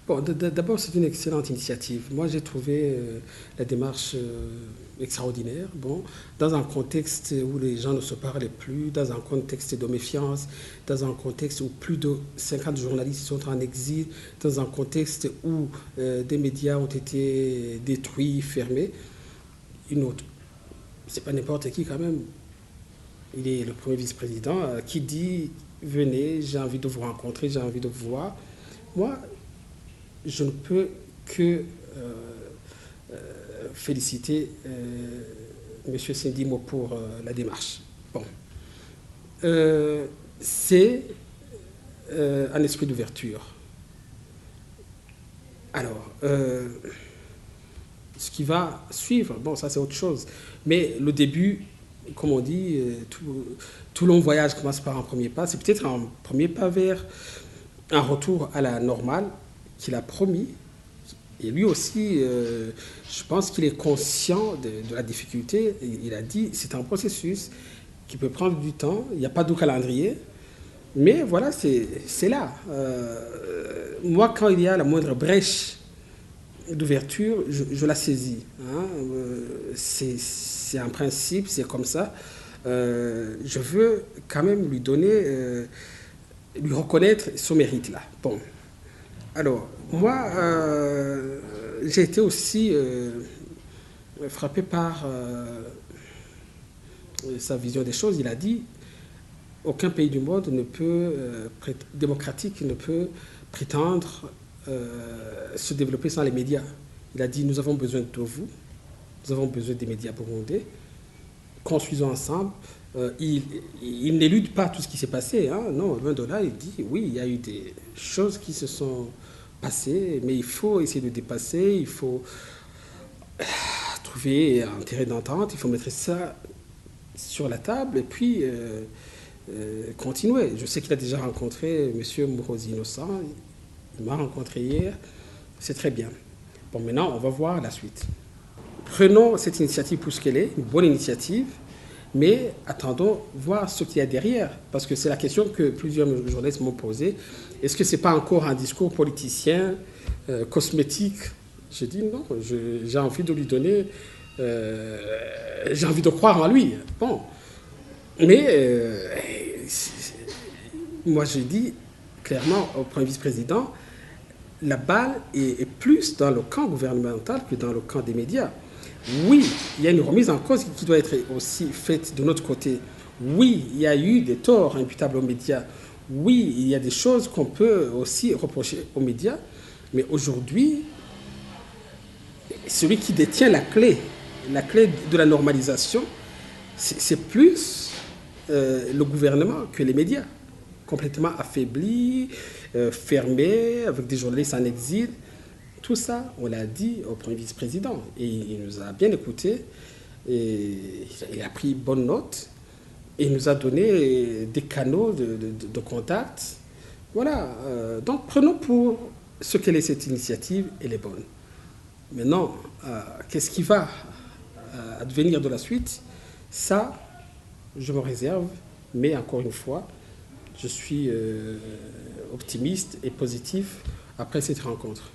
Bon, d'abord, c'est une excellente initiative. Moi, j'ai trouvé la démarche extraordinaire. Bon, dans un contexte où les gens ne se parlaient plus, dans un contexte de méfiance, dans un contexte où plus de 50 journalistes sont en exil, dans un contexte où des médias ont été détruits, fermés. Une autre, c'est pas n'importe qui quand même. Il est le premier vice-président qui dit venez, j'ai envie de vous rencontrer, j'ai envie de vous voir. Moi, je ne peux que féliciter M. Sindimo pour la démarche. Bon. C'est un esprit d'ouverture. Alors, ce qui va suivre, bon, ça c'est autre chose. Mais le début, comme on dit, tout long voyage commence par un premier pas. C'est peut-être un premier pas vers un retour à la normale qu'il a promis. Et lui aussi, je pense qu'il est conscient de la difficulté. Il a dit c'est un processus qui peut prendre du temps. Il n'y a pas de calendrier. Mais voilà, c'est là. Moi, quand il y a la moindre brèche d'ouverture, je la saisis. Hein. C'est un principe, c'est comme ça. Je veux quand même lui donner, lui reconnaître son mérite là. Bon. Alors, moi, j'ai été aussi frappé par sa vision des choses. Il a dit aucun pays du monde ne peut, démocratique ne peut prétendre se développer sans les médias. Il a dit nous avons besoin de vous, nous avons besoin des médias burundais, construisons ensemble. Il n'élude pas tout ce qui s'est passé. Hein. Non, loin de là, il dit oui, il y a eu des choses qui se sont passées, mais il faut essayer de dépasser, il faut trouver un terrain d'entente, il faut mettre ça sur la table et puis continuer. Je sais qu'il a déjà rencontré M. Mourozi Innocent, il m'a rencontré hier, c'est très bien. Bon, maintenant, on va voir la suite. Prenons cette initiative pour ce qu'elle est, une bonne initiative, mais attendons voir ce qu'il y a derrière, parce que c'est la question que plusieurs journalistes m'ont posée. Est-ce que ce n'est pas encore un discours politicien, cosmétique? J'ai dit non, j'ai envie de lui donner, j'ai envie de croire en lui. Bon, mais moi j'ai dit clairement au premier vice-président, la balle est plus dans le camp gouvernemental que dans le camp des médias. Oui, il y a une remise en cause qui doit être aussi faite de notre côté. Oui, il y a eu des torts imputables aux médias. Oui, il y a des choses qu'on peut aussi reprocher aux médias. Mais aujourd'hui, celui qui détient la clé de la normalisation, c'est plus le gouvernement que les médias. Complètement affaiblis, fermés, avec des journalistes en exil. Tout ça, on l'a dit au premier vice-président. Et il nous a bien écoutés. Et il a pris bonne note. Et il nous a donné des canaux de contact. Voilà. Donc prenons pour ce qu'elle est cette initiative. Elle est bonne. Maintenant, qu'est-ce qui va advenir de la suite? Ça, je me réserve. Mais encore une fois, je suis optimiste et positif après cette rencontre.